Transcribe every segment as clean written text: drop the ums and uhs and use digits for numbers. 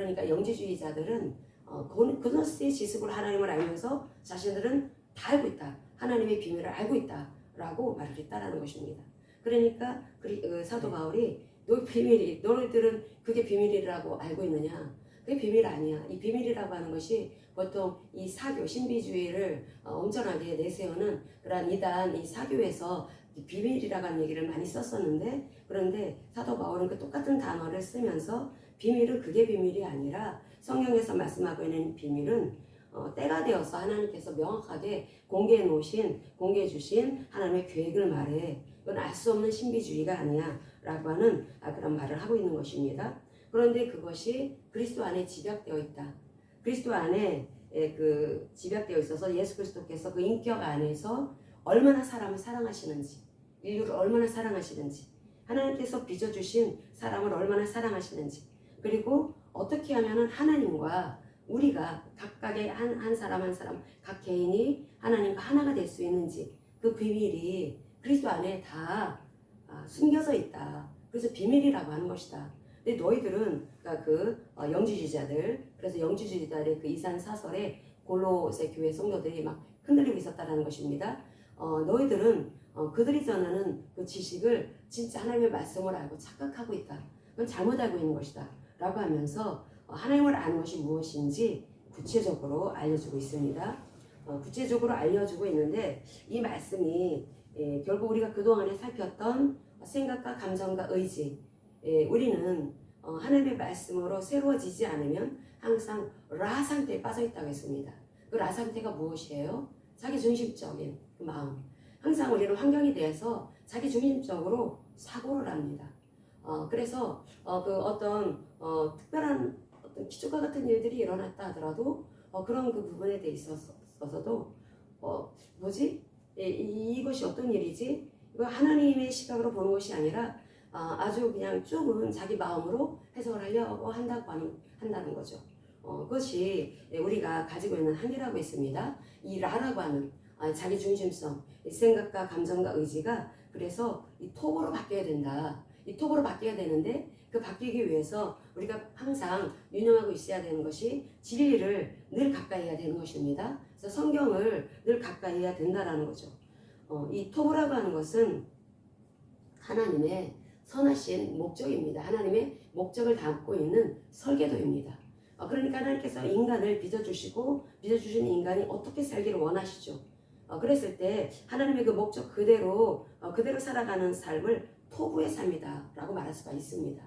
그러니까 영지주의자들은 그노스의 지식으로 하나님을 알면서 자신들은 다 알고 있다. 하나님의 비밀을 알고 있다라고 말을 했다라는 것입니다. 그러니까 사도 바울이 너희들은 그게 비밀이라고 알고 있느냐? 그게 비밀 아니야. 이 비밀이라고 하는 것이 보통 이 사교, 신비주의를 온전하게 내세우는 그러한 이단, 이 사교에서 비밀이라고 하는 얘기를 많이 썼었는데, 그런데 사도 바울은 그 똑같은 단어를 쓰면서 비밀은 그게 비밀이 아니라 성경에서 말씀하고 있는 비밀은 때가 되어서 하나님께서 명확하게 공개해 주신 하나님의 계획을 말해. 이건 알 수 없는 신비주의가 아니야 라고 하는 그런 말을 하고 있는 것입니다. 그런데 그것이 그리스도 안에 집약되어 있다. 그리스도 안에 집약되어 있어서 예수 그리스도께서 그 인격 안에서 얼마나 사람을 사랑하시는지, 인류를 얼마나 사랑하시는지, 하나님께서 빚어주신 사람을 얼마나 사랑하시는지, 그리고 어떻게 하면은 하나님과 우리가 각각의 한 사람 한 사람 각 개인이 하나님과 하나가 될 수 있는지, 그 비밀이 그리스도 안에 다 숨겨져 있다. 그래서 비밀이라고 하는 것이다. 근데 너희들은 영지주의자들, 그래서 영지주의자들의 그 이산 사설에 골로새 교회 성도들이 막 흔들리고 있었다는 것입니다. 너희들은 그들이 전하는 그 지식을 진짜 하나님의 말씀을 알고 착각하고 있다. 그건 잘못 알고 있는 것이다. 라고 하면서 하나님을 아는 것이 무엇인지 구체적으로 알려주고 있습니다. 구체적으로 알려주고 있는데 이 말씀이 결국 우리가 그동안에 살폈던 생각과 감정과 의지, 우리는 하나님의 말씀으로 새로워지지 않으면 항상 라 상태에 빠져 있다고 했습니다. 그 라 상태가 무엇이에요? 자기중심적인 그 마음. 항상 우리는 환경에 대해서 자기중심적으로 사고를 합니다. 그래서 특별한 기적과 같은 일들이 일어났다 하더라도 그런 그 부분에 대해 있어서도 이것이 어떤 일이지? 이거 하나님의 시각으로 보는 것이 아니라 아주 그냥 쭉은 자기 마음으로 해석을 하려고 한다는 거죠. 그것이 우리가 가지고 있는 한계라고 했습니다. 이 라라고 하는 자기 중심성, 생각과 감정과 의지가 그래서 이 톱으로 바뀌어야 된다. 이 톱으로 바뀌어야 되는데 그 바뀌기 위해서 우리가 항상 유념하고 있어야 되는 것이 진리를 늘 가까이 해야 되는 것입니다. 그래서 성경을 늘 가까이 해야 된다라는 거죠. 이 톱이라고 하는 것은 하나님의 선하신 목적입니다. 하나님의 목적을 담고 있는 설계도입니다. 그러니까 하나님께서 인간을 빚어주신 인간이 어떻게 살기를 원하시죠. 그랬을 때 하나님의 그 목적 그대로 살아가는 삶을 토부의 삶이다 라고 말할 수가 있습니다.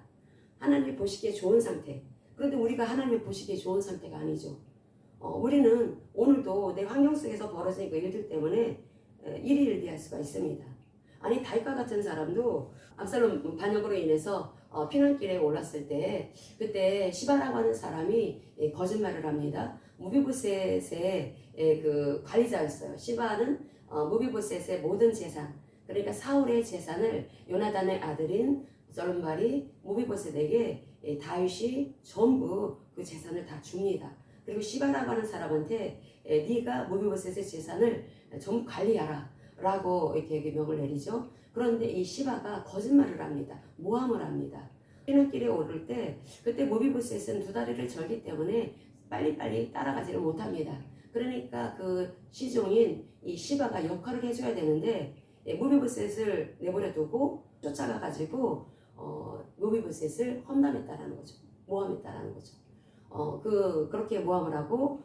하나님이 보시기에 좋은 상태. 그런데 우리가 하나님이 보시기에 좋은 상태가 아니죠. 우리는 오늘도 내 환경 속에서 벌어진 그 일들 때문에 일희일비할 수가 있습니다. 아니 다윗과 같은 사람도 압살롬 반역으로 인해서 피난길에 올랐을 때 그때 시바라고 하는 사람이 거짓말을 합니다. 무비보셋의 그 관리자였어요. 시바는 무비보셋의 모든 재산, 그러니까 사울의 재산을 요나단의 아들인 솔롬발이 무비보셋에게 다윗이 전부 그 재산을 다 줍니다. 그리고 시바라고 하는 사람한테 네가 무비보셋의 재산을 전부 관리하라 라고 이렇게 명을 내리죠. 그런데 이 시바가 거짓말을 합니다. 모함을 합니다. 피난길에 오를 때 그때 무비보셋은 두 다리를 절기 때문에 빨리빨리 따라가지를 못합니다. 그러니까 그 시종인 이 시바가 역할을 해줘야 되는데 무비보셋을 내버려 두고 쫓아가 가지고 무비보셋을 험담했다라는 거죠. 모함했다라는 거죠. 그렇게 모함을 하고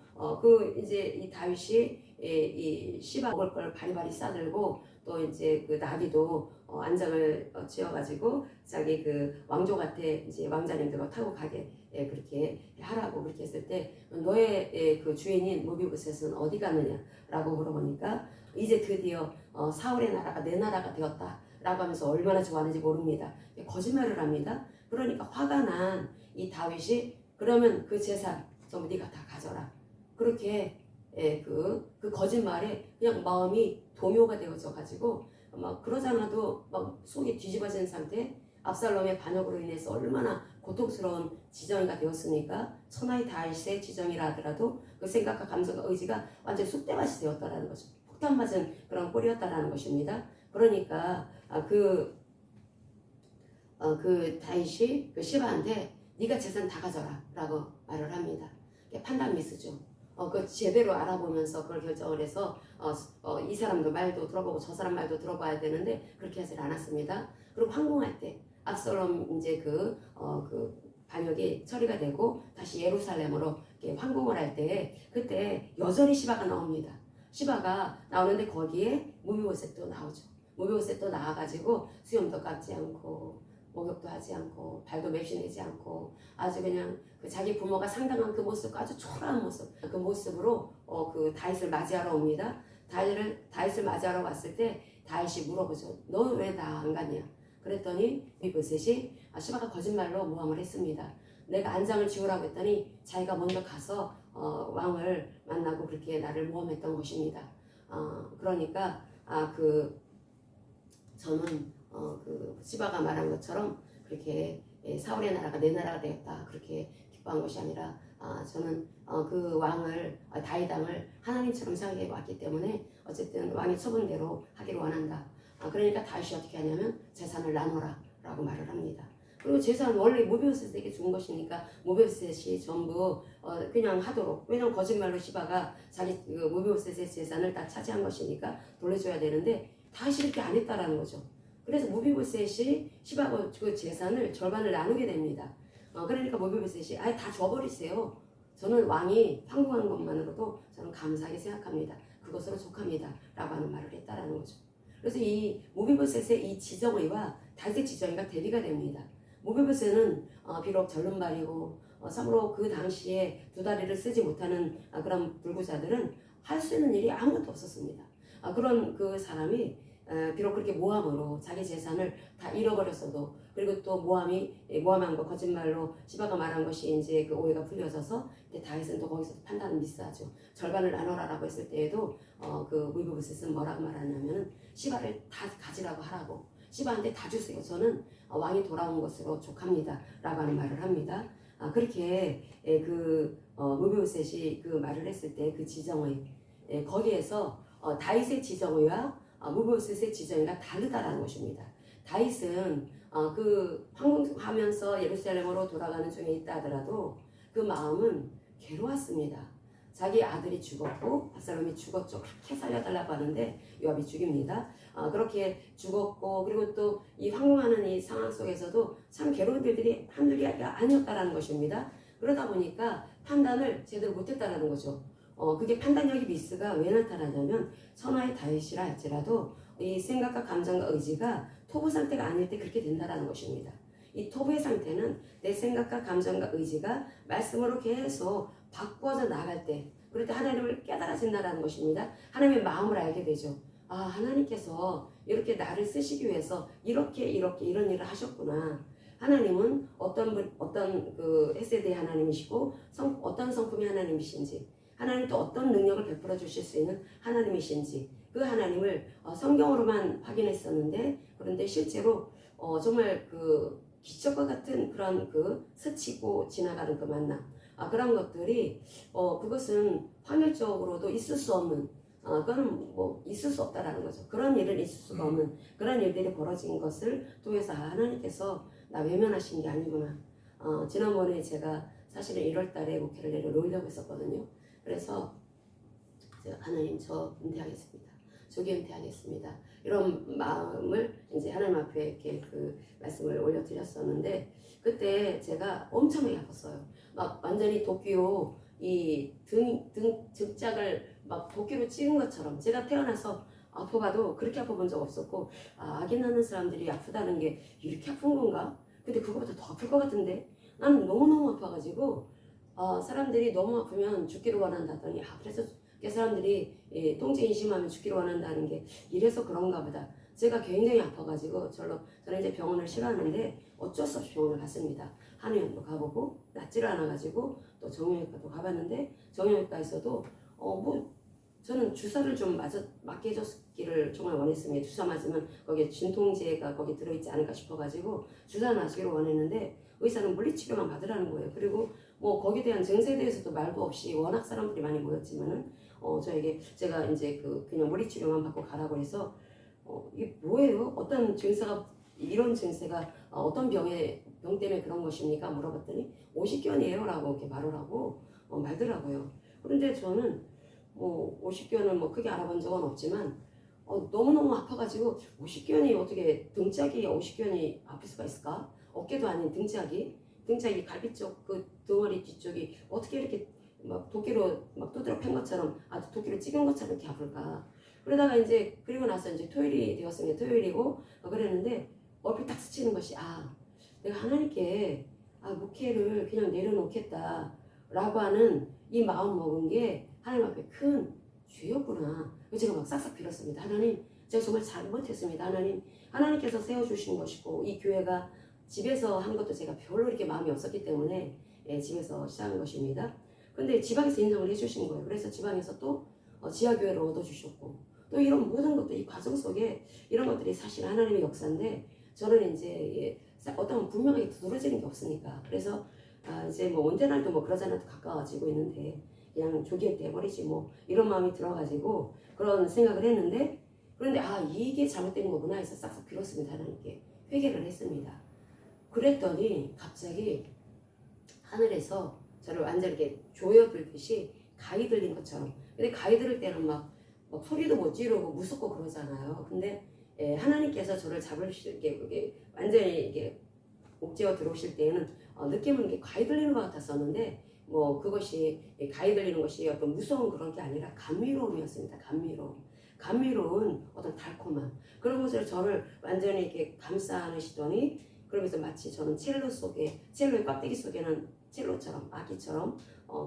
이제 이 다윗이 이 시바 먹을 걸 바리바리 싸들고 또 이제 그 나귀도 안장을 쥐어가지고 자기 그 왕족한테 이제 왕자님들과 타고 가게 그렇게 하라고 그렇게 했을 때 너의 그 주인인 무비보셋은 어디 가느냐라고 물어보니까 이제 드디어 사울의 나라가 내 나라가 되었다 라고 하면서 얼마나 좋아하는지 모릅니다. 거짓말을 합니다. 그러니까 화가 난 이 다윗이 그러면 그 재산 전부 네가 다 가져라. 그렇게 그 거짓말에 그냥 마음이 동요가 되어져 가지고 막 그러잖아도 막 속이 뒤집어진 상태, 압살롬의 반역으로 인해서 얼마나 고통스러운 지정이가 되었으니까 천하의 다윗의 지정이라 하더라도 그 생각과 감정과 의지가 완전 쑥대밭이 되었다라는 거죠. 폭탄 맞은 그런 꼴이었다라는 것입니다. 그러니까 그 다윗이 그 시바한테 네가 재산 다 가져라 라고 말을 합니다. 판단 미스죠. 그 제대로 알아보면서 그걸 결정을 해서 이 사람도 말도 들어보고 저 사람 말도 들어봐야 되는데 그렇게 하질 않았습니다. 그리고 황궁할 때 압살롬 이제 그 반역이 처리가 되고 다시 예루살렘으로 황궁을 할 때 그때 여전히 시바가 나옵니다. 시바가 나오는데 거기에 무비보셋도 나오죠. 무비보셋도 나와가지고 수염도 깎지 않고 목욕도 하지 않고 발도 맵신내지 않고 아주 그냥 그 자기 부모가 상당한 그 모습, 아주 초라한 모습, 그 모습으로 그 다윗을 맞이하러 옵니다. 다윗을 맞이하러 왔을 때 다윗이 물어보죠. 너 왜 나 안 가냐? 그랬더니 무비보셋이 시바가 거짓말로 모함을 했습니다. 내가 안장을 지우라고 했더니 자기가 먼저 가서 왕을 만나고 그렇게 나를 모함했던 것입니다. 그러니까 저는 그 시바가 말한 것처럼 그렇게 사울의 나라가 내 나라가 되었다 그렇게 기뻐한 것이 아니라 저는 그 왕을 다윗 왕을 하나님처럼 생각해 왔기 때문에 어쨌든 왕의 처분대로 하기를 원한다. 그러니까 다윗이 어떻게 하냐면 재산을 나눠라 라고 말을 합니다. 그리고 재산은 원래 무비보셋에게 준 것이니까 무비보셋이 전부 그냥 하도록, 왜냐면 거짓말로 시바가 자기 무비보셋의 재산을 다 차지한 것이니까 돌려줘야 되는데 다윗이 이렇게 안 했다라는 거죠. 그래서 무비보셋이 시바가 그 재산을 절반을 나누게 됩니다. 그러니까 무비보셋이 아예 다 줘버리세요. 저는 왕이 황궁한 것만으로도 저는 감사하게 생각합니다. 그것으로 족합니다. 라고 하는 말을 했다라는 거죠. 그래서 이 무비보셋의 이 지정의와 다윗의 지정의가 대비가 됩니다. 무비보셋은 비록 절름발이고 참으로 그 당시에 두 다리를 쓰지 못하는 그런 불구자들은 할 수 있는 일이 아무것도 없었습니다. 그런 그 사람이 비록 그렇게 모함으로 자기 재산을 다 잃어버렸어도, 그리고 또 모함한 거 거짓말로 시바가 말한 것이 이제 그 오해가 풀려져서 다윗은 또 거기서 판단을 미스하죠. 절반을 나눠라라고 했을 때에도 그 무비보셋은 뭐라고 말하냐면은 시바를 다 가지라고 하라고, 시바한테 다 주세요. 저는 왕이 돌아온 것으로 족합니다. 라고 하는 말을 합니다. 그렇게 무비보셋이 그 말을 했을 때 그 지정의 거기에서 다윗의 지정의와 무비보셋의 지정의가 다르다라는 것입니다. 다윗은 그 황궁하면서 예루살렘으로 돌아가는 중에 있다 하더라도 그 마음은 괴로웠습니다. 자기 아들이 죽었고 압살롬이 죽었죠. 그렇게 살려달라고 하는데 요압이 죽입니다. 그렇게 죽었고, 그리고 또 이 황궁하는 이 상황 속에서도 참 괴로운 일들이 한두 개가 아니었다라는 것입니다. 그러다 보니까 판단을 제대로 못했다라는 거죠. 그게 판단력이 미스가 왜 나타나냐면 선화의 다윗이라 할지라도 이 생각과 감정과 의지가 토부 상태가 아닐 때 그렇게 된다라는 것입니다. 이 토부의 상태는 내 생각과 감정과 의지가 말씀으로 계속 바꿔져 나갈 때, 그럴 때 하나님을 깨달아진다는 것입니다. 하나님의 마음을 알게 되죠. 하나님께서 이렇게 나를 쓰시기 위해서 이렇게 이런 일을 하셨구나. 하나님은 어떤 그 헤세드의 하나님이시고 어떤 성품의 하나님이신지, 하나님 또 어떤 능력을 베풀어 주실 수 있는 하나님이신지, 그 하나님을 성경으로만 확인했었는데, 그런데 실제로 정말 그 기적과 같은 그런 그 스치고 지나가는 그 만남, 그런 것들이 그것은 확률적으로도 있을 수 없는, 그거는 뭐 있을 수 없다라는 거죠. 그런 일은 있을 수가 없는 그런 일들이 벌어진 것을 통해서 하나님께서 나 외면하신 게 아니구나. 지난번에 제가 사실은 1월 달에 목회를 내려놓으려고 했었거든요. 그래서 제가 하나님 저 은퇴하겠습니다. 조기 은퇴하겠습니다. 이런 마음을 이제 하나님 앞에 이렇게 그 말씀을 올려드렸었는데, 그때 제가 엄청나게 아팠어요. 막 완전히 도끼로 이 등짝을 막 도끼로 찍은 것처럼, 제가 태어나서 아파봐도 그렇게 아파본 적 없었고, 아기 낳는 사람들이 아프다는 게 이렇게 아픈 건가? 근데 그거보다 더 아플 것 같은데, 나는 너무너무 아파가지고 사람들이 너무 아프면 죽기를 원한다더니 그래서 사람들이 통증이 심하면 죽기를 원한다는 게 이래서 그런가 보다. 제가 굉장히 아파가지고 저는 이제 병원을 싫어하는데 어쩔 수 없이 병원을 갔습니다. 한의원도 가보고 낫지를 않아가지고 또 정형외과도 가봤는데, 정형외과에서도 저는 주사를 좀 맞게 해줬기를 정말 원했습니다. 주사 맞으면 거기에 진통제가 거기 들어있지 않을까 싶어가지고 주사 맞기를 원했는데 의사는 물리치료만 받으라는 거예요. 그리고 뭐 거기에 대한 증세에 대해서도 말도 없이, 워낙 사람들이 많이 모였지만은 제가 이제 그냥 물리치료만 받고 가라고 해서 이게 뭐예요? 어떤 증세가, 이런 증세가 어떤 병에 병 때문에 그런 것입니까? 물어봤더니 오십견이에요 라고 이렇게 말을 하고 말더라고요. 그런데 저는 뭐 오십견을 뭐 크게 알아본 적은 없지만 너무너무 아파가지고 오십견이 어떻게 등짝이 오십견이 아플 수가 있을까? 어깨도 아닌 등짝이 갈비 쪽 그 덩어리 뒤쪽이 어떻게 이렇게 막 도끼로 막 두드려 팬 것처럼 도끼로 찍은 것처럼 이렇게 아플까? 그러다가 이제 그리고 나서 이제 토요일이 되었으니 토요일이고 그랬는데 얼핏 딱 스치는 것이 내가 하나님께 목회를 그냥 내려놓겠다라고 하는 이 마음 먹은 게 하나님 앞에 큰 죄였구나. 제가 막 싹싹 빌었습니다. 하나님, 제가 정말 잘못했습니다. 하나님께서 세워주신 것이고 이 교회가 집에서 한 것도 제가 별로 이렇게 마음이 없었기 때문에 집에서 시작한 것입니다. 근데 지방에서 인정을 해주신 거예요. 그래서 지방에서 또 지하교회를 얻어주셨고 또 이런 모든 것도 이 과정 속에 이런 것들이 사실 하나님의 역사인데 저는 이제 어떤 분명하게 두드러지는 게 없으니까 그래서 이제 뭐 언제날도 뭐 그러잖아도 가까워지고 있는데 그냥 조기에 떼버리지 뭐 이런 마음이 들어가지고 그런 생각을 했는데 그런데 이게 잘못된 거구나 해서 싹싹 빌었습니다. 하나님께 회개를 했습니다. 그랬더니 갑자기 하늘에서 저를 완전 이렇게 조여들듯이 가위 들린 것처럼 근데 가위 들을 때는 막 소리도 못 지르고 무섭고 그러잖아요. 근데 하나님께서 저를 잡으실 게 그게 완전히 이게 옥죄어 들어오실 때에는 느낌은 이게 가위 들리는 것 같았었는데 뭐 그것이 가위 들리는 것이 어떤 무서운 그런 게 아니라 감미로움이었습니다. 감미로운 어떤 달콤함 그런 것을 저를 완전히 이렇게 감싸 안으시더니 그러면서 마치 저는 첼로의 껍데기 속에는 첼로처럼 아기처럼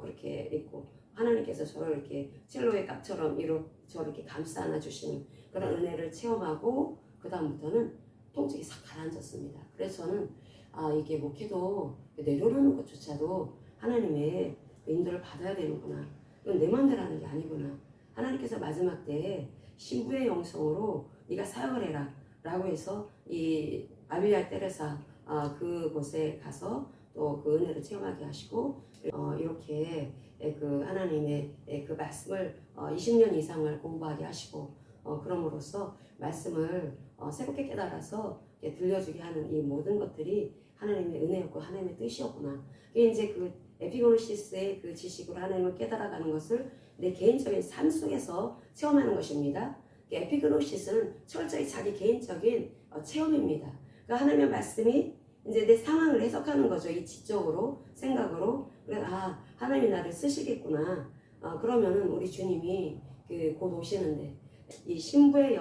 그렇게 있고 하나님께서 저를 이렇게 첼로의 깍처럼 저를 이렇게 감싸 안아주시는 그런 은혜를 체험하고 그 다음부터는 통증이 싹 가라앉았습니다. 그래서 저는 이게 목회도 내려놓는 것조차도 하나님의 인도를 받아야 되는구나. 이건 내 마음대로 하는 게 아니구나. 하나님께서 마지막 때에 신부의 영성으로 네가 사역을 해라 라고 해서 이 아빌랴 때레사 그곳에 가서 또 그 은혜를 체험하게 하시고 이렇게 그 하나님의 그 말씀을 20년 이상을 공부하게 하시고 그럼으로써 말씀을 새롭게 깨달아서 들려주게 하는 이 모든 것들이 하나님의 은혜였고 하나님의 뜻이었구나. 이게 이제 그 에피고노시스의 그 지식으로 하나님을 깨달아가는 것을 내 개인적인 삶 속에서 체험하는 것입니다. 에피그노시스는 철저히 자기 개인적인 체험입니다. 그러니까 하나님의 말씀이 이제 내 상황을 해석하는 거죠. 이 지적으로 생각으로 그래서 하나님이 나를 쓰시겠구나. 그러면은 우리 주님이 곧 오시는데 이 신부의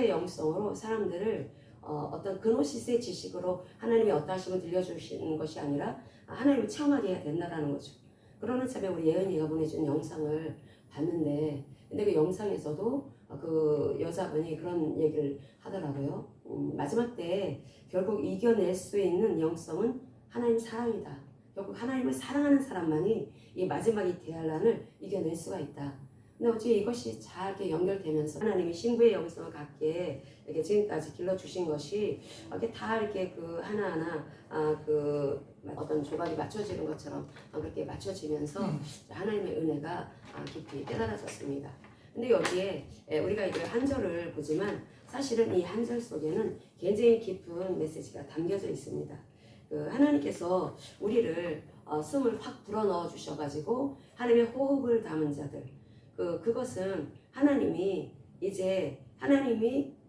영성으로 사람들을 어떤 그노시스의 지식으로 하나님이 어떠하심을 들려주시는 것이 아니라 하나님을 체험하게 해야 된다라는 거죠. 그러는 참에 우리 예은이가 보내준 영상을 봤는데 근데 그 영상에서도 그 여자분이 그런 얘기를 하더라고요. 마지막 때 결국 이겨낼 수 있는 영성은 하나님 사랑이다. 결국 하나님을 사랑하는 사람만이 이 마지막 이 대환란을 이겨낼 수가 있다. 근데 어찌 이것이 잘 이렇게 연결되면서 하나님이 신부의 영성을 갖게 이렇게 지금까지 길러주신 것이 이렇게 다 이렇게 그 하나하나 그 어떤 조각이 맞춰지는 것처럼 그렇게 맞춰지면서 하나님의 은혜가 깊이 깨달아졌습니다. 근데 여기에 우리가 이걸 한 절을 보지만 사실은 이 한 절 속에는 굉장히 깊은 메시지가 담겨져 있습니다. 그 하나님께서 우리를 숨을 확 불어넣어 주셔가지고 하나님의 호흡을 담은 자들 그것은 하나님이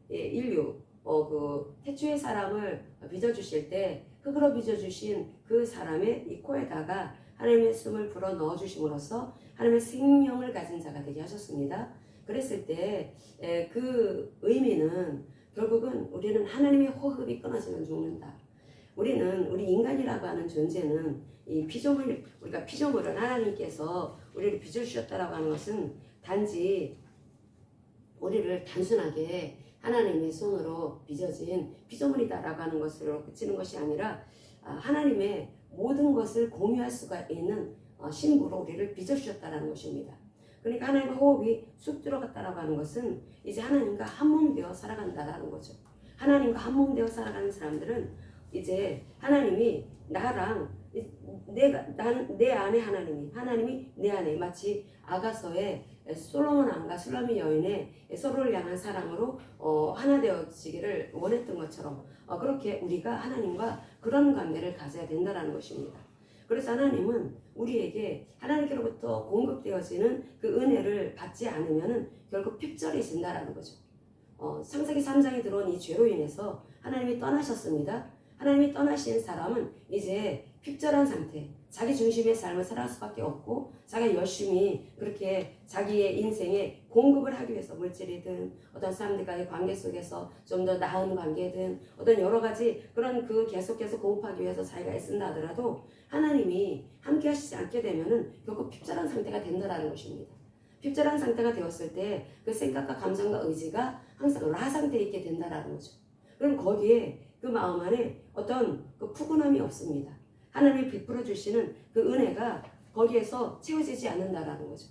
인류 그 태초의 사람을 빚어주실 때 흙으로 빚어주신 그 사람의 이 코에다가 하나님의 숨을 불어 넣어 주심으로써 하나님의 생명을 가진 자가 되게 하셨습니다. 그랬을 때 그 의미는 결국은 우리는 하나님의 호흡이 끊어지면 죽는다. 우리 인간이라고 하는 존재는 우리가 피조물을 하나님께서 우리를 빚어주셨다라고 하는 것은 단지 우리를 단순하게 하나님의 손으로 빚어진 피조물이다라고 하는 것으로 그치는 것이 아니라 하나님의 모든 것을 공유할 수가 있는 신부로 우리를 빚어주셨다라는 것입니다. 그러니까 하나님의 호흡이 쑥 들어갔다라고 하는 것은 이제 하나님과 한 몸 되어 살아간다라는 거죠. 하나님과 한 몸 되어 살아가는 사람들은 이제 하나님이 나랑 내 안에 하나님이 내 안에 마치 아가서의 솔로몬 왕과 술라미 여인의 서로를 향한 사랑으로 하나 되어지기를 원했던 것처럼 그렇게 우리가 하나님과 그런 관계를 가져야 된다는 것입니다. 그래서 하나님은 우리에게 하나님께로부터 공급되어지는 그 은혜를 받지 않으면 결국 핍절해진다라는 거죠. 창세기 3장에 들어온 이 죄로 인해서 하나님이 떠나셨습니다. 하나님이 떠나신 사람은 이제 핍절한 상태, 자기 중심의 삶을 살아갈 수밖에 없고 자기가 열심히 그렇게 자기의 인생에 공급을 하기 위해서 물질이든 어떤 사람들과의 관계 속에서 좀 더 나은 관계든 어떤 여러 가지 그런 그 계속해서 공급하기 위해서 자기가 애쓴다 하더라도 하나님이 함께 하시지 않게 되면은 결국 핍절한 상태가 된다라는 것입니다. 핍절한 상태가 되었을 때 그 생각과 감정과 의지가 항상 라 상태에 있게 된다라는 거죠. 그럼 거기에 그 마음 안에 어떤 그 푸근함이 없습니다. 하나님이 베풀어 주시는 그 은혜가 거기에서 채워지지 않는다라는 거죠.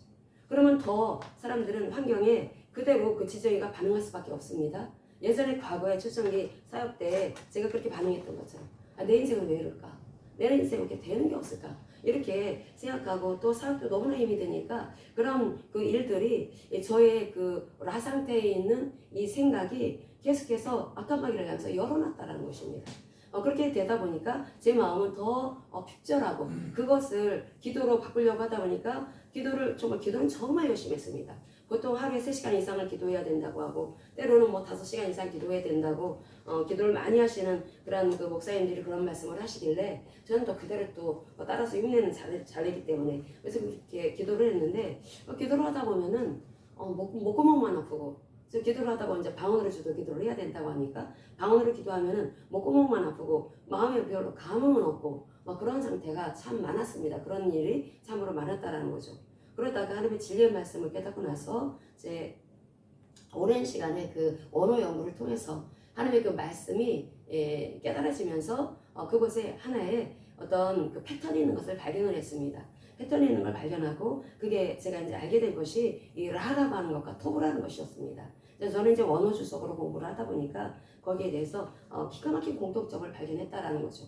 그러면 더 사람들은 환경에 그대로 그 지정이가 반응할 수밖에 없습니다. 예전에 과거에 초창기 사역 때 제가 그렇게 반응했던 것처럼 내 인생은 왜 이럴까? 내 인생은 이렇게 되는 게 없을까? 이렇게 생각하고 또 사역도 너무나 힘이 드니까 그런 그 일들이 저의 그 라 상태에 있는 이 생각이 계속해서 악한마귀를 향해서 열어놨다는 것입니다. 그렇게 되다 보니까 제 마음은 더 핍절하고 그것을 기도로 바꾸려고 하다 보니까 기도는 정말 열심히 했습니다. 보통 하루에 3시간 이상을 기도해야 된다고 하고 때로는 뭐 5시간 이상 기도해야 된다고 기도를 많이 하시는 그런 그 목사님들이 그런 말씀을 하시길래 저는 또 그대로 또 따라서 흉내는 잘내기 때문에 그래서 그렇게 기도를 했는데 기도를 하다 보면은 목구멍만 아프고 기도를 하다 보면 이제 방언으로 주도 기도를 해야 된다고 하니까 방언으로 기도하면은 목구멍만 아프고 마음에 별로 감흥은 없고 그런 상태가 참 많았습니다. 그런 일이 참으로 많았다라는 거죠. 그러다가 하나님의 진리의 말씀을 깨닫고 나서 이제 오랜 시간에 그 언어 연구를 통해서 하나님의 그 말씀이 깨달아지면서 그곳에 하나의 어떤 그 패턴이 있는 것을 발견을 했습니다. 패턴이 있는 걸 발견하고 그게 제가 이제 알게 된 것이 이 라라고 하는 것과 토브라는 것이었습니다. 저는 이제 원어 주석으로 공부를 하다 보니까 거기에 대해서 기가 막힌 공통점을 발견했다라는 거죠.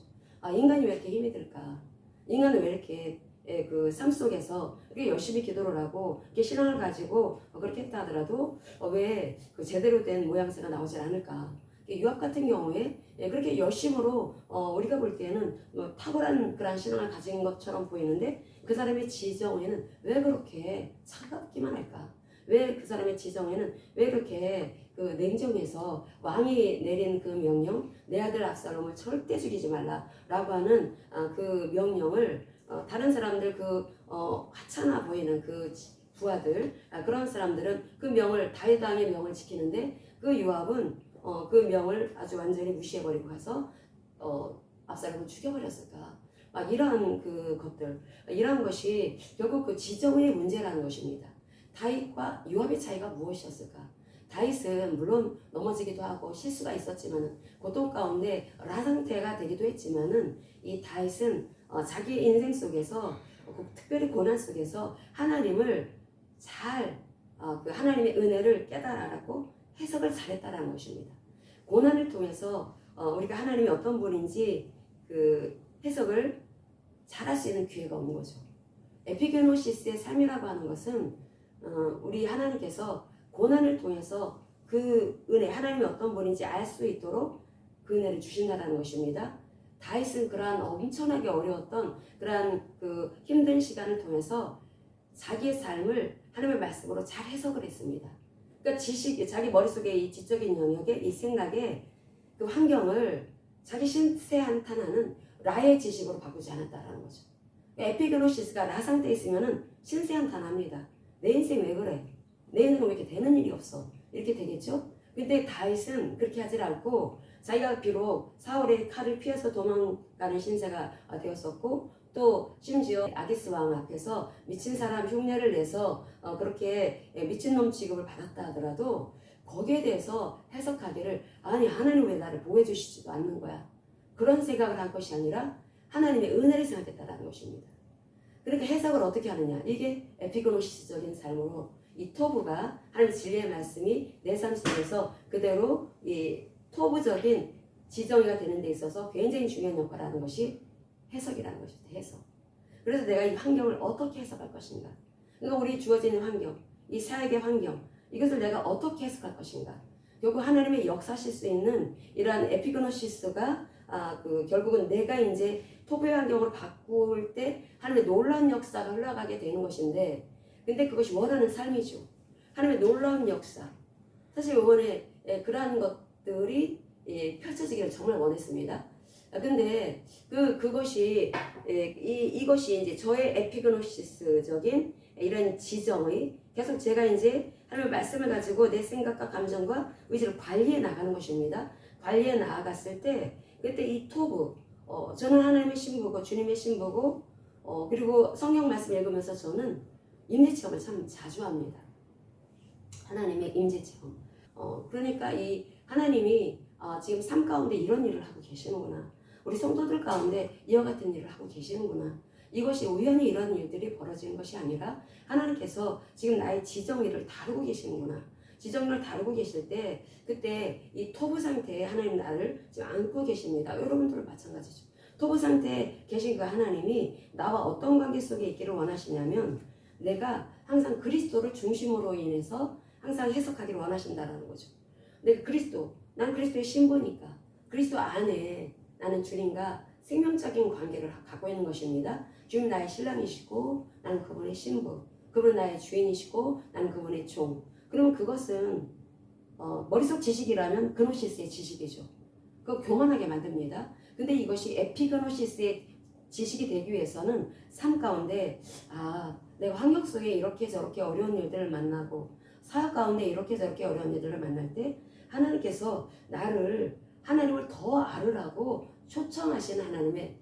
인간이 왜 이렇게 힘이 들까? 인간은 왜 이렇게 그 삶 속에서 이렇게 열심히 기도를 하고 이렇게 신앙을 가지고 그렇게 했다 하더라도 왜 그 제대로 된 모양새가 나오지 않을까? 유학 같은 경우에 그렇게 열심으로 우리가 볼 때는 탁월한 그런 신앙을 가진 것처럼 보이는데 그 사람의 지정에는 왜 그렇게 차갑기만 할까? 왜 그 사람의 지정에는 왜 그렇게 그 냉정해서 왕이 내린 그 명령 내 아들 압살롬을 절대 죽이지 말라라고 하는 그 명령을 다른 사람들 하찮아 보이는 그 부하들 그런 사람들은 그 명을 다윗 왕의 명을 지키는데 그 요압은 그 명을 아주 완전히 무시해버리고 가서 압살롬을 죽여버렸을까? 이러한 그 것들, 이러한 것이 결국 그 지정의 문제라는 것입니다. 다윗과 요압의 차이가 무엇이었을까? 다윗은 물론 넘어지기도 하고 실수가 있었지만은 고통 가운데 라 상태가 되기도 했지만은 이 다윗은 자기 인생 속에서 특별히 고난 속에서 하나님을 그 하나님의 은혜를 깨달아라고 해석을 잘했다라는 것입니다. 고난을 통해서 우리가 하나님이 어떤 분인지 그 해석을 잘할 수 있는 기회가 오는 거죠. 에피게노시스의 삶이라고 하는 것은 우리 하나님께서 고난을 통해서 그 은혜, 하나님이 어떤 분인지 알 수 있도록 그 은혜를 주신다는 것입니다. 다윗은 그러한 엄청나게 어려웠던 그러한 그 힘든 시간을 통해서 자기의 삶을 하나님의 말씀으로 잘 해석을 했습니다. 그러니까 자기 머릿속에 이 지적인 영역에 이 생각에 그 환경을 자기 신세 한탄하는 라의 지식으로 바꾸지 않았다라는 거죠. 에피그노시스가 라 상태에 있으면은 신세 한탄합니다. 내 인생 왜 그래? 내 인생 왜 이렇게 되는 일이 없어? 이렇게 되겠죠? 근데 다윗은 그렇게 하질 않고 자기가 비록 사울의 칼을 피해서 도망가는 신세가 되었었고 또 심지어 아기스 왕 앞에서 미친 사람 흉내를 내서 그렇게 미친놈 취급을 받았다 하더라도 거기에 대해서 해석하기를 아니 하나님 왜 나를 보호해 주시지도 않는 거야. 그런 생각을 한 것이 아니라 하나님의 은혜를 생각했다는 것입니다. 그러니까 해석을 어떻게 하느냐. 이게 에피그노시스적인 삶으로 이 토브가 하나님의 진리의 말씀이 내 삶 속에서 그대로 이 토브적인 지정이가 되는 데 있어서 굉장히 중요한 역할을 하는 것이 해석이라는 것입니다. 해석. 그래서 내가 이 환경을 어떻게 해석할 것인가. 그러니까 우리 주어지는 환경, 이 사역의 환경, 이것을 내가 어떻게 해석할 것인가. 결국 하나님의 역사하실 수 있는 이러한 에피그노시스가 결국은 내가 이제 토부의 환경을 바꿀 때 하나님의 놀라운 역사가 흘러가게 되는 것인데, 근데 그것이 원하는 삶이죠. 하나님의 놀라운 역사. 사실 이번에 그러한 것들이 펼쳐지기를 정말 원했습니다. 근데 그것이 이것이 이제 저의 에피그노시스적인 이런 지정의 계속 제가 이제 하나님의 말씀을 가지고 내 생각과 감정과 의지를 관리해 나가는 것입니다. 관리해 나아갔을 때 그때 이 토부 저는 하나님의 신부고 주님의 신부고 그리고 성경 말씀 읽으면서 저는 임재 체험을 참 자주 합니다. 하나님의 임재 체험. 그러니까 이 하나님이 지금 삶 가운데 이런 일을 하고 계시는구나. 우리 성도들 가운데 이와 같은 일을 하고 계시는구나. 이것이 우연히 이런 일들이 벌어지는 것이 아니라 하나님께서 지금 나의 지정일을 다루고 계시는구나. 지정일을 다루고 계실 때 그때 이 토부 상태에 하나님 나를 지금 안고 계십니다. 여러분들은 마찬가지죠. 토부 상태에 계신 그 하나님이 나와 어떤 관계 속에 있기를 원하시냐면 내가 항상 그리스도를 중심으로 인해서 항상 해석하기를 원하신다는 거죠. 내가 난 그리스도의 신부니까 그리스도 안에 나는 주님과 생명적인 관계를 갖고 있는 것입니다. 주님 나의 신랑이시고 나는 그분의 신부, 그분은 나의 주인이시고 나는 그분의 종. 그러면 그것은 머릿속 지식이라면 그노시스의 지식이죠. 그거 교만하게 만듭니다. 근데 이것이 에피그노시스의 지식이 되기 위해서는 삶 가운데 내가 환경 속에 이렇게 저렇게 어려운 일들을 만나고 사역 가운데 이렇게 저렇게 어려운 일들을 만날 때 하나님께서 나를 하나님을 더 알으라고 초청하시는 하나님의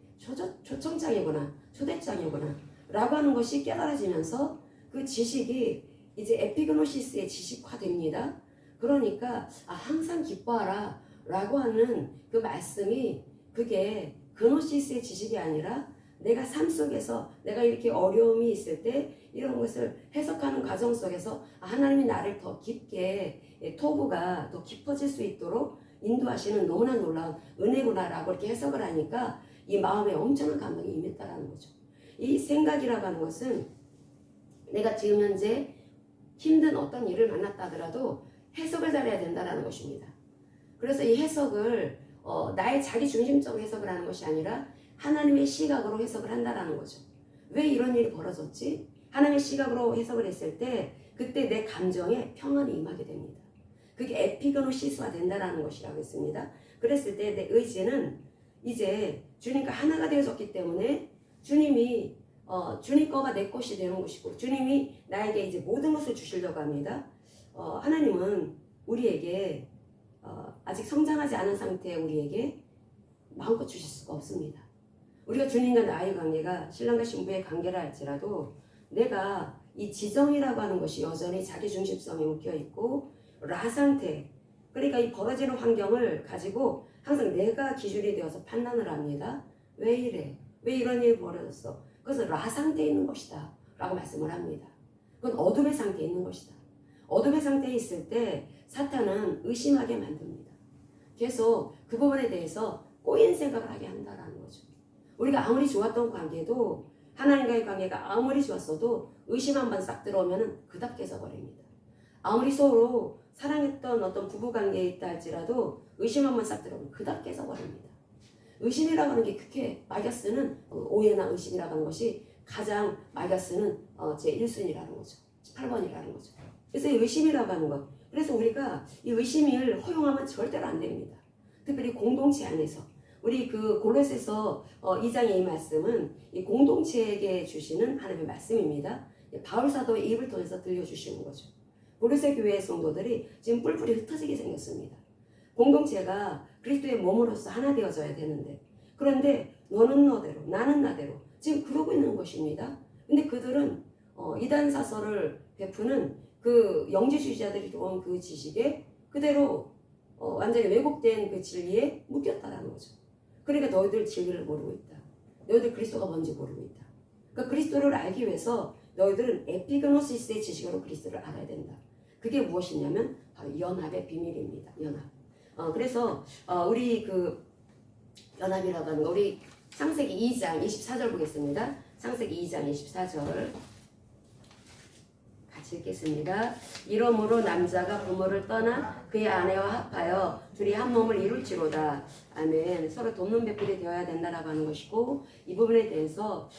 초청장이구나, 초대장이구나 라고 하는 것이 깨달아지면서 그 지식이 이제 에피그노시스의 지식화됩니다. 그러니까 항상 기뻐하라 라고 하는 그 말씀이 그게 그노시스의 지식이 아니라 내가 삶 속에서 내가 이렇게 어려움이 있을 때 이런 것을 해석하는 과정 속에서 하나님이 나를 더 깊게 토부가 더 깊어질 수 있도록 인도하시는 너무나 놀라운 은혜구나라고 이렇게 해석을 하니까 이 마음에 엄청난 감동이 임했다라는 거죠. 이 생각이라고 하는 것은 내가 지금 현재 힘든 어떤 일을 만났다 하더라도 해석을 잘해야 된다는 것입니다. 그래서 이 해석을 나의 자기 중심적으로 해석을 하는 것이 아니라 하나님의 시각으로 해석을 한다는 거죠. 왜 이런 일이 벌어졌지? 하나님의 시각으로 해석을 했을 때 그때 내 감정에 평안이 임하게 됩니다. 그게 에피그노시스가 된다는 것이라고 했습니다. 그랬을 때 내 의지는 이제 주님과 하나가 되어졌기 때문에 주님이 주님 거가 내 것이 되는 것이고 주님이 나에게 이제 모든 것을 주시려고 합니다. 하나님은 우리에게 아직 성장하지 않은 상태의 우리에게 마음껏 주실 수가 없습니다. 우리가 주님과 나의 관계가 신랑과 신부의 관계라 할지라도 내가 이 지정이라고 하는 것이 여전히 자기 중심성에 묶여있고 라 상태, 그러니까 이 벌어지는 환경을 가지고 항상 내가 기준이 되어서 판단을 합니다. 왜 이래? 왜 이런 일이 벌어졌어? 그것은 라 상태에 있는 것이다 라고 말씀을 합니다. 그건 어둠의 상태에 있는 것이다. 어둠의 상태에 있을 때 사탄은 의심하게 만듭니다. 계속 그 부분에 대해서 꼬인 생각을 하게 한다는 거죠. 우리가 아무리 좋았던 관계도 하나님과의 관계가 아무리 좋았어도 의심 한번 싹 들어오면 그닥 깨져버립니다. 아무리 서로 사랑했던 어떤 부부관계에 있다 할지라도 의심 한번 싹 들어오면 그닥 깨져버립니다. 의심이라고 하는 게 그렇게 마귀가 쓰는 오해나 의심이라고 하는 것이 가장 마귀가 쓰는 제 1순위라는 거죠. 18번이라는 거죠. 그래서 이 의심이라고 하는 것, 그래서 우리가 이 의심을 허용하면 절대로 안 됩니다. 특별히 공동체 안에서 우리 그 골로새서 2장의 이 말씀은 이 공동체에게 주시는 하나님의 말씀입니다. 바울 사도의 입을 통해서 들려주시는 거죠. 골로새 교회의 성도들이 지금 뿔뿔이 흩어지게 생겼습니다. 공동체가 그리스도의 몸으로서 하나 되어져야 되는데, 그런데 너는 너대로 나는 나대로 지금 그러고 있는 것입니다. 근데 그들은 이단 사설을 베푸는 그 영지주의자들이 온 그 지식에 그대로 완전히 왜곡된 그 진리에 묶였다라는 거죠. 그러니까 너희들 진리를 모르고 있다. 너희들 그리스도가 뭔지 모르고 있다. 그러니까 그리스도를 알기 위해서 너희들은 에피그노시스의 지식으로 그리스도를 알아야 된다. 그게 무엇이냐면 바로 연합의 비밀입니다. 연합. 그래서 우리 그 연합이라고 하는 거, 우리 창세기 2장 24절 보겠습니다. 창세기 2장 24절 같이 읽겠습니다. 이러므로 남자가 부모를 떠나 그의 아내와 합하여 둘이 한 몸을 이룰지로다. 아멘. 서로 돕는 배필이 되어야 된다라고 하는 것이고, 이 부분에 대해서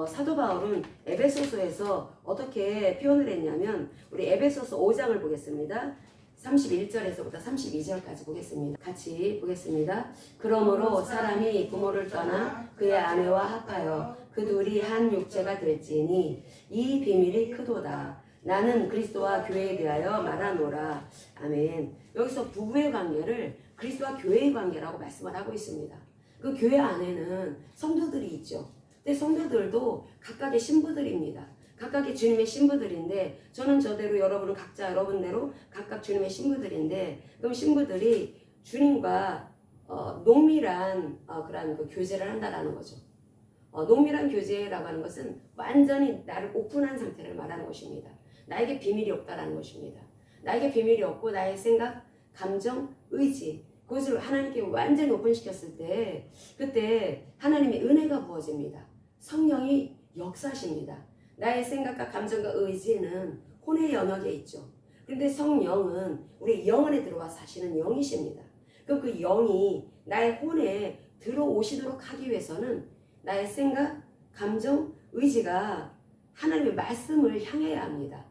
사도 바울은 에베소서에서 어떻게 표현을 했냐면, 우리 에베소서 5장을 보겠습니다. 31절에서부터 32절까지 보겠습니다. 같이 보겠습니다. 그러므로 사람이 부모를 떠나 그의 아내와 합하여 그 둘이 한 육체가 될지니 이 비밀이 크도다. 나는 그리스도와 교회에 대하여 말하노라. 아멘. 여기서 부부의 관계를 그리스도와 교회의 관계라고 말씀을 하고 있습니다. 그 교회 안에는 성도들이 있죠. 근데 성도들도 각각의 신부들입니다. 각각의 주님의 신부들인데, 저는 저대로, 여러분은 각자 여러분대로 각각 주님의 신부들인데, 그럼 신부들이 주님과 농밀한 그런 그 교제를 한다라는 거죠. 농밀한 교제라고 하는 것은 완전히 나를 오픈한 상태를 말하는 것입니다. 나에게 비밀이 없다라는 것입니다. 나에게 비밀이 없고 나의 생각, 감정, 의지, 그것을 하나님께 완전히 오픈시켰을 때, 그때 하나님의 은혜가 부어집니다. 성령이 역사하십니다. 나의 생각과 감정과 의지는 혼의 영역에 있죠. 그런데 성령은 우리 영혼에 들어와 사시는 영이십니다. 그럼 그 영이 나의 혼에 들어오시도록 하기 위해서는 나의 생각, 감정, 의지가 하나님의 말씀을 향해야 합니다.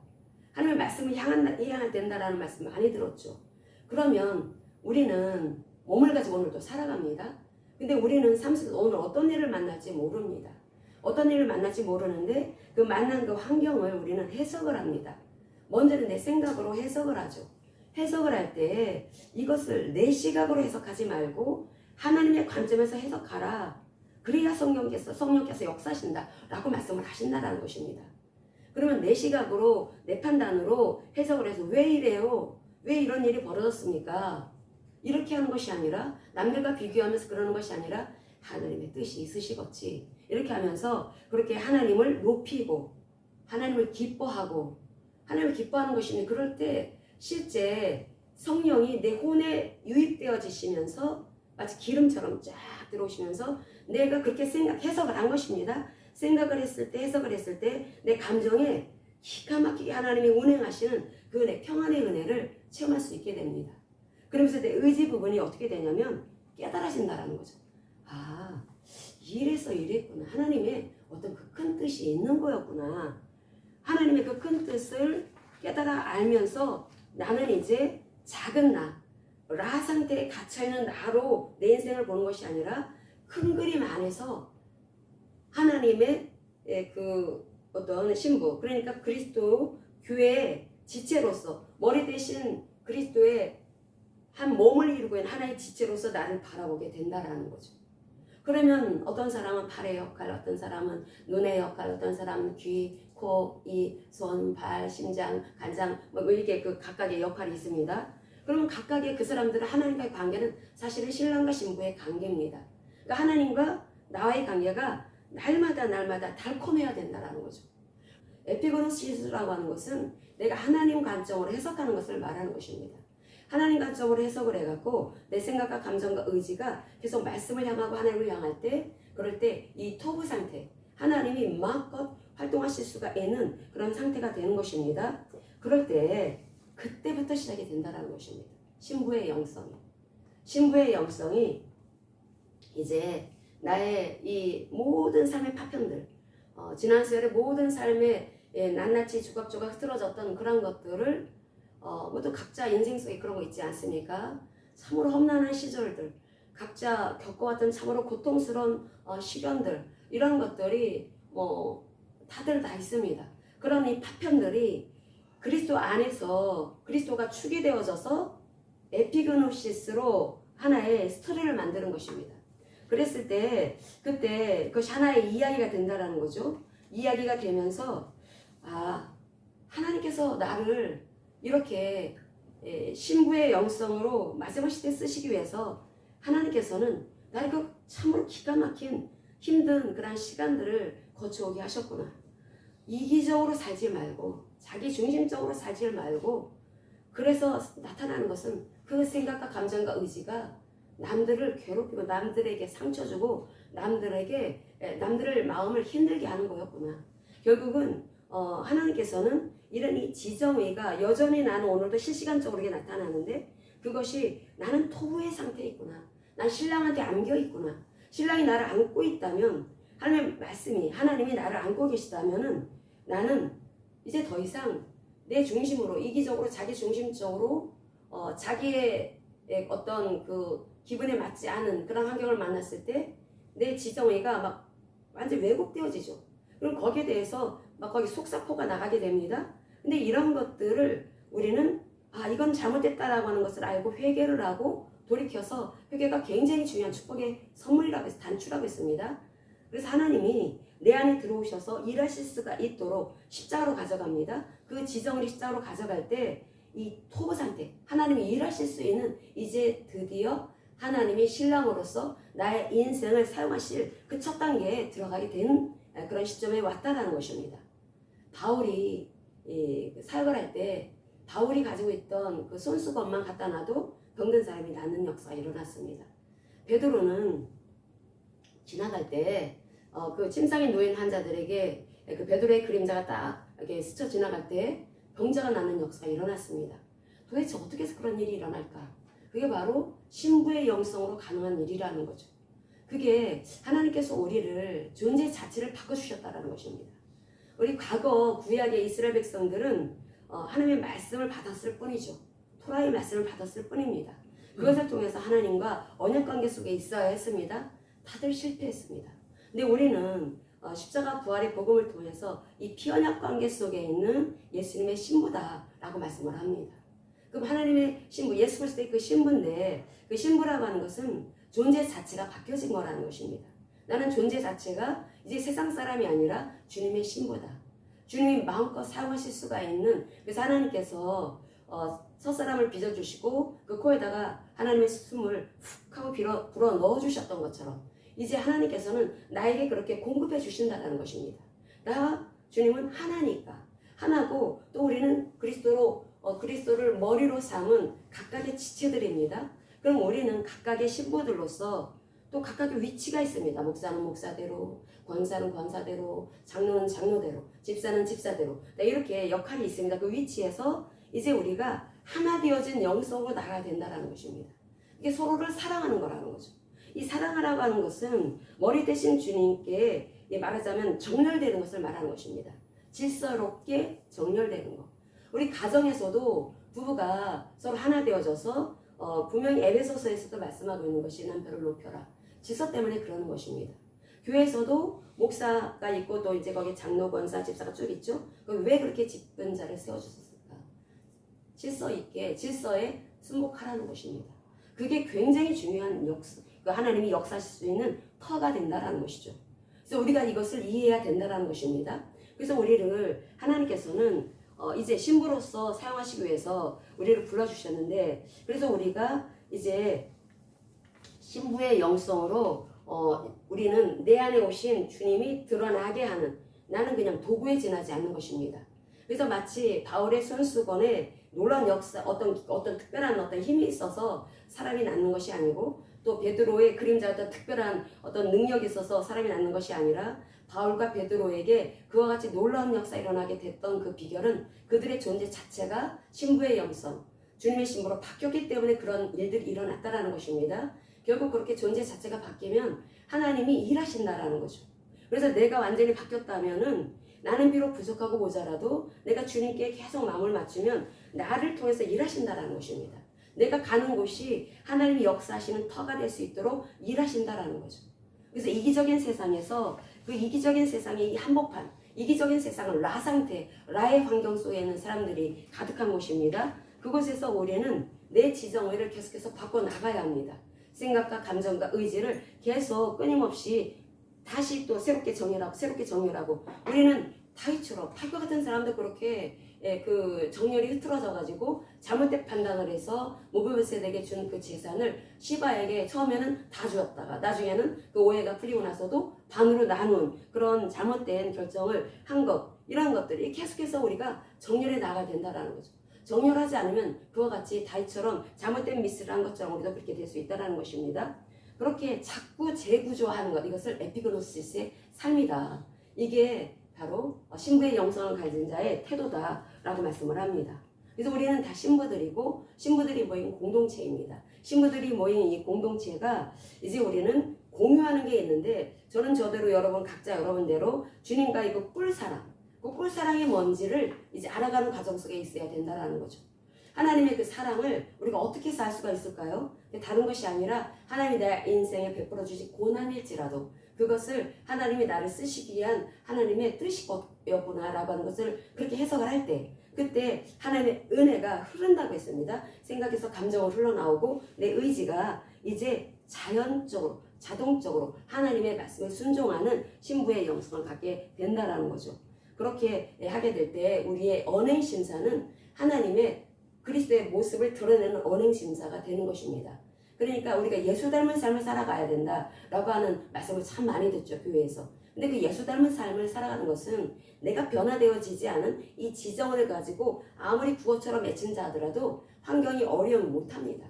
하나님의 말씀을 향해야 된다라는 말씀 많이 들었죠. 그러면 우리는 몸을 가지고 오늘도 살아갑니다. 근데 우리는 삶 속에서 오늘 어떤 일을 만날지 모릅니다. 어떤 일을 만날지 모르는데 그 만난 그 환경을 우리는 해석을 합니다. 먼저는 내 생각으로 해석을 하죠. 해석을 할 때 이것을 내 시각으로 해석하지 말고 하나님의 관점에서 해석하라. 그래야 성령께서 역사하신다 라고 말씀을 하신다라는 것입니다. 그러면 내 시각으로, 내 판단으로 해석을 해서 왜 이래요? 왜 이런 일이 벌어졌습니까? 이렇게 하는 것이 아니라, 남들과 비교하면서 그러는 것이 아니라 하나님의 뜻이 있으시겠지, 이렇게 하면서 그렇게 하나님을 높이고 하나님을 기뻐하고, 하나님을 기뻐하는 것이니, 그럴 때 실제 성령이 내 혼에 유입되어지시면서 마치 기름처럼 쫙 들어오시면서 내가 그렇게 해석을 한 것입니다. 생각을 했을 때, 해석을 했을 때 내 감정에 기가 막히게 하나님이 운행하시는 그 은혜, 평안의 은혜를 체험할 수 있게 됩니다. 그러면서 내 의지 부분이 어떻게 되냐면 깨달아진다라는 거죠. 아, 이래서 이랬구나. 하나님의 어떤 그 큰 뜻이 있는 거였구나. 하나님의 그 큰 뜻을 깨달아 알면서 나는 이제 작은 라 상태에 갇혀있는 나로 내 인생을 보는 것이 아니라 큰 그림 안에서 하나님의 그 어떤 신부, 그러니까 그리스도 교회의 지체로서, 머리 대신 그리스도의 한 몸을 이루고 있는 하나의 지체로서 나를 바라보게 된다라는 거죠. 그러면 어떤 사람은 팔의 역할, 어떤 사람은 눈의 역할, 어떤 사람은 귀, 코, 이, 손, 발, 심장, 간장, 뭐 이렇게 그 각각의 역할이 있습니다. 그러면 각각의 그 사람들은 하나님과의 관계는 사실은 신랑과 신부의 관계입니다. 그러니까 하나님과 나와의 관계가 날마다 달콤해야 된다는 거죠. 에피고노시스라고 하는 것은 내가 하나님 관점으로 해석하는 것을 말하는 것입니다. 하나님 관점으로 해석을 해갖고 내 생각과 감정과 의지가 계속 말씀을 향하고 하나님을 향할 때, 그럴 때 이 토부 상태, 하나님이 마음껏 활동하실 수가 있는 그런 상태가 되는 것입니다. 그럴 때 그때부터 시작이 된다는 것입니다. 신부의 영성이 이제 나의 이 모든 삶의 파편들, 지난 세월의 모든 삶의 낱낱이 조각조각 흐트러졌던 그런 것들을 모두 각자 인생 속에 그런 거 있지 않습니까? 참으로 험난한 시절들, 각자 겪어왔던 참으로 고통스러운 시련들, 이런 것들이 다들 다 있습니다. 그런 이 파편들이 그리스도 안에서 그리스도가 축이 되어져서 에피그노시스로 하나의 스토리를 만드는 것입니다. 그랬을 때 그때 그것이 하나의 이야기가 된다라는 거죠. 이야기가 되면서 하나님께서 나를 이렇게 신부의 영성으로 마지막 시대에 쓰시기 위해서 하나님께서는 나를 그 참으로 기가 막힌 힘든 그런 시간들을 거쳐오게 하셨구나. 이기적으로 살지 말고, 자기 중심적으로 살지 말고, 그래서 나타나는 것은 그 생각과 감정과 의지가 남들을 괴롭히고 남들에게 상처 주고 남들을 마음을 힘들게 하는 거였구나. 결국은 하나님께서는 이런 이 지정의가 여전히 나는 오늘도 실시간적으로 나타나는데 그것이 나는 토부의 상태에 있구나. 난 신랑한테 안겨 있구나. 신랑이 나를 안고 있다면 하나님의 말씀이 하나님이 나를 안고 계시다면은 나는 이제 더 이상 내 중심으로 이기적으로 자기 중심적으로 자기의 어떤 그 기분에 맞지 않은 그런 환경을 만났을 때 내 지정의가 막 완전 왜곡되어지죠. 그럼 거기에 대해서 막 거기 속사포가 나가게 됩니다. 근데 이런 것들을 우리는 이건 잘못됐다라고 하는 것을 알고 회개를 하고 돌이켜서 회개가 굉장히 중요한 축복의 선물이라고 해서 단추라고 했습니다. 그래서 하나님이 내 안에 들어오셔서 일하실 수가 있도록 십자가로 가져갑니다. 그 지정을 십자가로 가져갈 때 이 토부 상태, 하나님이 일하실 수 있는 이제 드디어 하나님이 신랑으로서 나의 인생을 사용하실 그 첫 단계에 들어가게 된 그런 시점에 왔다라는 것입니다. 바울이 사역을 할 때 바울이 가지고 있던 그 손수건만 갖다 놔도 병든 사람이 낫는 역사가 일어났습니다. 베드로는 지나갈 때 그 침상에 누인 환자들에게 그 베드로의 그림자가 딱 이렇게 스쳐 지나갈 때 병자가 낫는 역사가 일어났습니다. 도대체 어떻게 해서 그런 일이 일어날까? 그게 바로 신부의 영성으로 가능한 일이라는 거죠. 그게 하나님께서 우리를 존재 자체를 바꿔주셨다는 것입니다. 우리 과거 구약의 이스라엘 백성들은 하나님의 말씀을 받았을 뿐이죠. 토라의 말씀을 받았을 뿐입니다. 그것을 통해서 하나님과 언약관계 속에 있어야 했습니다. 다들 실패했습니다. 근데 우리는 십자가 부활의 복음을 통해서 이 피언약관계 속에 있는 예수님의 신부다라고 말씀을 합니다. 그럼 하나님의 신부, 예수 그리스도의 그 신부인데 그 신부라고 하는 것은 존재 자체가 바뀌어진 거라는 것입니다. 나는 존재 자체가 이제 세상 사람이 아니라 주님의 신부다. 주님이 마음껏 사용하실 수가 있는, 그래서 하나님께서 첫사람을 빚어주시고 그 코에다가 하나님의 숨을 훅 하고 불어 넣어주셨던 것처럼 이제 하나님께서는 나에게 그렇게 공급해 주신다는 것입니다. 나와 주님은 하나니까 하나고, 또 우리는 그리스도를 머리로 삼은 각각의 지체들입니다. 그럼 우리는 각각의 신부들로서 또 각각의 위치가 있습니다. 목사는 목사대로, 권사는 권사대로, 장로는 장로대로, 집사는 집사대로, 이렇게 역할이 있습니다. 그 위치에서 이제 우리가 하나 되어진 영성으로 나가야 된다는 것입니다. 이게 서로를 사랑하는 거라는 거죠. 이 사랑하라고 하는 것은 머리 대신 주님께 말하자면 정렬되는 것을 말하는 것입니다. 질서롭게 정렬되는 것. 우리 가정에서도 부부가 서로 하나 되어져서 분명히 에베소서에서도 말씀하고 있는 것이 남편을 높여라. 질서 때문에 그러는 것입니다. 교회에서도 목사가 있고 또 이제 거기 장로, 권사, 집사가 쭉 있죠. 그럼 왜 그렇게 짚은 자를 세워주셨을까? 질서 있게 질서에 순복하라는 것입니다. 그게 굉장히 중요한 하나님이 역사하실 수 있는 터가 된다라는 것이죠. 그래서 우리가 이것을 이해해야 된다라는 것입니다. 그래서 우리를 하나님께서는 이제 신부로서 사용하시기 위해서 우리를 불러주셨는데, 그래서 우리가 이제 신부의 영성으로 우리는 내 안에 오신 주님이 드러나게 하는, 나는 그냥 도구에 지나지 않는 것입니다. 그래서 마치 바울의 손수건에 놀라운 역사, 어떤 특별한 어떤 힘이 있어서 사람이 낫는 것이 아니고, 또 베드로의 그림자 어떤 특별한 어떤 능력이 있어서 사람이 낫는 것이 아니라, 바울과 베드로에게 그와 같이 놀라운 역사가 일어나게 됐던 그 비결은 그들의 존재 자체가 신부의 영성, 주님의 신부로 바뀌었기 때문에 그런 일들이 일어났다라는 것입니다. 결국 그렇게 존재 자체가 바뀌면 하나님이 일하신다라는 거죠. 그래서 내가 완전히 바뀌었다면은 나는 비록 부족하고 모자라도 내가 주님께 계속 마음을 맞추면 나를 통해서 일하신다라는 것입니다. 내가 가는 곳이 하나님이 역사하시는 터가 될 수 있도록 일하신다라는 거죠. 그래서 이기적인 세상에서 그 이기적인 세상의 이 한복판, 이기적인 세상은 라 상태, 라의 환경 속에 있는 사람들이 가득한 곳입니다. 그곳에서 우리는 내 지정의를 계속해서 바꿔나가야 합니다. 생각과 감정과 의지를 계속 끊임없이 다시 또 새롭게 정렬하고 우리는 다윗처럼 탈 것 같은 사람도 그렇게 그 정렬이 흐트러져 가지고 잘못된 판단을 해서 모브베셋에게 준 그 재산을 시바에게 처음에는 다 주었다가 나중에는 그 오해가 풀리고 나서도 반으로 나눈 그런 잘못된 결정을 한 것, 이런 것들이 계속해서 우리가 정렬해 나가야 된다는 거죠. 정렬하지 않으면 그와 같이 다윗처럼 잘못된 미스를 한 것처럼 우리도 그렇게 될 수 있다는 것입니다. 그렇게 자꾸 재구조하는 것, 이것을 에피그노시스의 삶이다. 이게 바로 신부의 영성을 가진 자의 태도다라고 말씀을 합니다. 그래서 우리는 다 신부들이고 신부들이 모인 공동체입니다. 신부들이 모인 이 공동체가 이제 우리는 공유하는 게 있는데, 저는 저대로 여러분 각자 여러분대로 주님과 이거 꿀사랑, 그 꿀사랑이 뭔지를 이제 알아가는 과정 속에 있어야 된다는 거죠. 하나님의 그 사랑을 우리가 어떻게 살 수가 있을까요? 다른 것이 아니라 하나님이 내 인생에 베풀어 주신 고난일지라도 그것을 하나님이 나를 쓰시기 위한 하나님의 뜻이었구나라고 하는 것을 그렇게 해석을 할 때, 그때 하나님의 은혜가 흐른다고 했습니다. 생각에서 감정으로 흘러나오고 내 의지가 이제 자연적으로 자동적으로 하나님의 말씀에 순종하는 신부의 영성을 갖게 된다라는 거죠. 그렇게 하게 될 때 우리의 언행 심사는 하나님의 그리스도의 모습을 드러내는 언행 심사가 되는 것입니다. 그러니까 우리가 예수 닮은 삶을 살아가야 된다라고 하는 말씀을 참 많이 듣죠, 교회에서. 근데 그 예수 닮은 삶을 살아가는 것은 내가 변화되어지지 않은 이 지정을 가지고 아무리 구어처럼 맺힌 자더라도 환경이 어려우면 못합니다.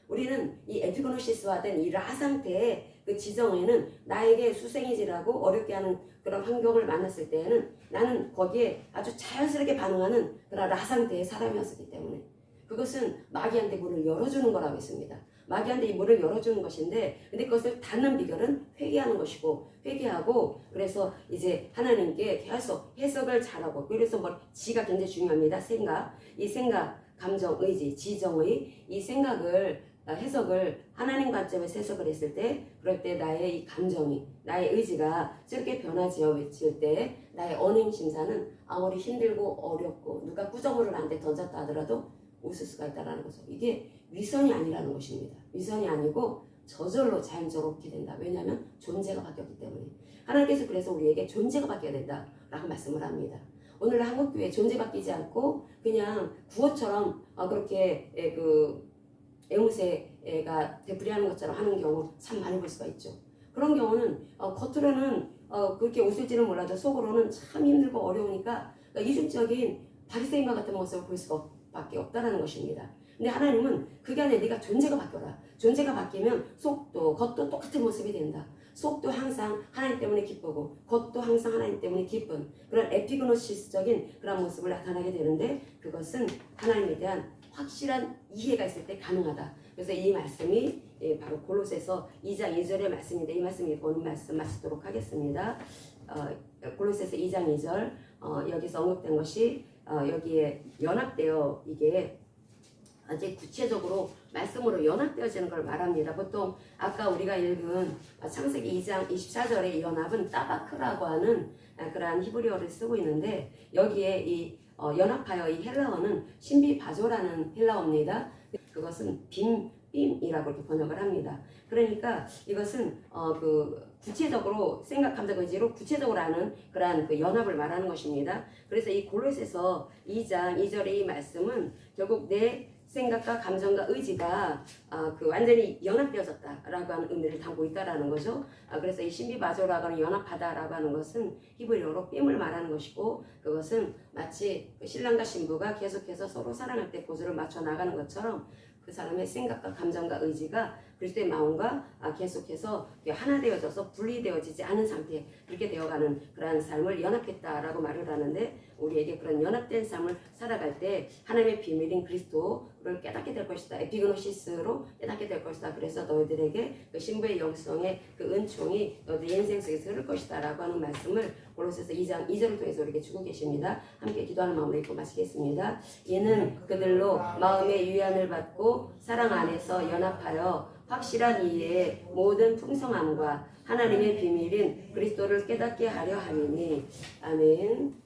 우리는 이 에피그노시스화 된 이 라 상태의 그 지정에는 나에게 수생이지라고 어렵게 하는 그런 환경을 만났을 때에는 나는 거기에 아주 자연스럽게 반응하는 그런 라 상태의 사람이었기 때문에 그것은 마귀한테 문을 열어주는 거라고 했습니다. 마귀한테 이 문을 열어주는 것인데, 근데 그것을 닫는 비결은 회개하는 것이고, 회개하고 그래서 이제 하나님께 계속 해석을 잘하고, 그래서 뭐 지가 굉장히 중요합니다. 생각, 이 생각, 감정, 의지, 지정의 이 생각을 해석을 하나님 관점에서 해석을 했을 때, 그럴 때 나의 이 감정이, 나의 의지가 저렇게 변화지어 외칠 때 나의 언행 심사는 아무리 힘들고 어렵고 누가 꾸정물을 나한테 던졌다 하더라도 웃을 수가 있다는 거죠. 이게 위선이 아니라는 것입니다. 위선이 아니고 저절로 자연적으로 그렇게 된다. 왜냐하면 존재가 바뀌었기 때문에. 하나님께서 그래서 우리에게 존재가 바뀌어야 된다라고 말씀을 합니다. 오늘 한국교회 존재 바뀌지 않고 그냥 구호처럼 그렇게 그 앵무새가 되풀이하는 것처럼 하는 경우 참 많이 볼 수가 있죠. 그런 경우는 겉으로는 그렇게 웃을지는 몰라도 속으로는 참 힘들고 어려우니까 이중적인 바리새인과 같은 모습을 볼 수밖에 없다는 것입니다. 근데 하나님은 그게 아니라 네가 존재가 바뀌어라. 존재가 바뀌면 속도, 겉도 똑같은 모습이 된다. 속도 항상 하나님 때문에 기쁘고 겉도 항상 하나님 때문에 기쁜 그런 에피그노시스적인 그런 모습을 나타나게 되는데, 그것은 하나님에 대한 확실한 이해가 있을 때 가능하다. 그래서 이 말씀이 바로 골로새서 2장 2절의 말씀인데, 이 말씀 오늘 말씀 마치도록 하겠습니다. 골로새서 2장 2절 여기서 언급된 것이 여기에 연합되어 이게 이제 구체적으로 말씀으로 연합되어지는 걸 말합니다. 보통 아까 우리가 읽은 창세기 2장 24절의 연합은 따바크라고 하는 그러한 히브리어를 쓰고 있는데, 여기에 이 연합하여 이 헬라어는 신비바조라는 헬라어입니다. 그것은 빔이라고 이렇게 번역을 합니다. 그러니까 이것은 그 구체적으로 생각, 감정, 의지로 구체적으로 하는 그러한 그 연합을 말하는 것입니다. 그래서 이 골로새서 2장 2절의 이 말씀은 결국 내 생각과 감정과 의지가 그 완전히 연합되어졌다라고 하는 의미를 담고 있다라는 거죠. 그래서 이 신비바조라고 하는 연합하다라고 하는 것은 히브리어로 빔을 말하는 것이고, 그것은 마치 그 신랑과 신부가 계속해서 서로 사랑할 때 보조를 맞춰 나가는 것처럼 그 사람의 생각과 감정과 의지가 그리스도의 마음과 계속해서 하나 되어져서 분리되어지지 않은 상태, 이렇게 되어가는 그러한 삶을 연합했다라고 말을 하는데, 우리에게 그런 연합된 삶을 살아갈 때 하나님의 비밀인 그리스도를 깨닫게 될 것이다. 에피그노시스로 깨닫게 될 것이다. 그래서 너희들에게 그 신부의 영성의 그 은총이 너희들 인생 속에서 흐를 것이다 라고 하는 말씀을 골로새서 2장 2절을 통해서 우리에게 주고 계십니다. 함께 기도하는 마음으로 읽고 마치겠습니다. 이는 그들로 마음의 유한을 받고 사랑 안에서 연합하여 확실한 이해의 모든 풍성함과 하나님의 비밀인 그리스도를 깨닫게 하려 함이니. 아멘.